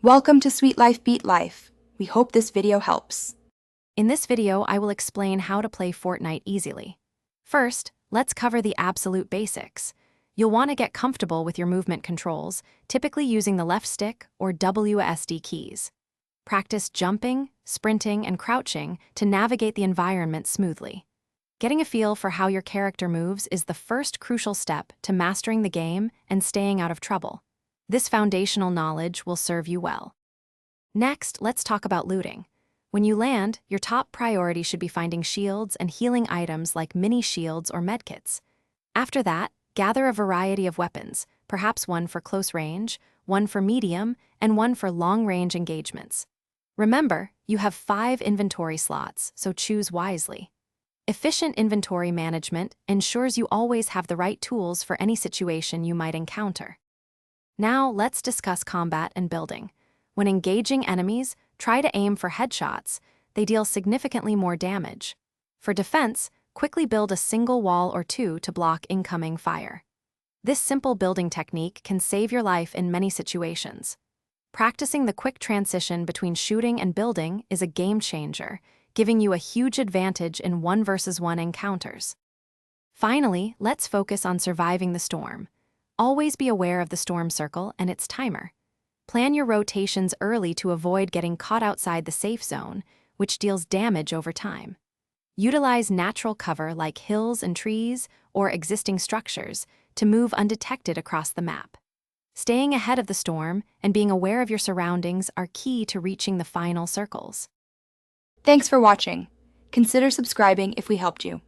Welcome to Sweet Life Beat Life. We hope this video helps. In this video, I will explain how to play Fortnite easily. First, let's cover the absolute basics. You'll want to get comfortable with your movement controls, typically using the left stick or WSD keys. Practice jumping, sprinting, and crouching to navigate the environment smoothly. Getting a feel for how your character moves is the first crucial step to mastering the game and staying out of trouble. This foundational knowledge will serve you well. Next, let's talk about looting. When you land, your top priority should be finding shields and healing items like mini shields or medkits. After that, gather a variety of weapons, perhaps one for close range, one for medium, and one for long-range engagements. Remember, you have 5 inventory slots, so choose wisely. Efficient inventory management ensures you always have the right tools for any situation you might encounter. Now, let's discuss combat and building. When engaging enemies, try to aim for headshots. They deal significantly more damage. For defense, quickly build a single wall or two to block incoming fire. This simple building technique can save your life in many situations. Practicing the quick transition between shooting and building is a game changer, giving you a huge advantage in 1-versus-1 encounters. Finally, let's focus on surviving the storm. Always be aware of the storm circle and its timer. Plan your rotations early to avoid getting caught outside the safe zone, which deals damage over time. Utilize natural cover like hills and trees or existing structures to move undetected across the map. Staying ahead of the storm and being aware of your surroundings are key to reaching the final circles. Thanks for watching. Consider subscribing if we helped you.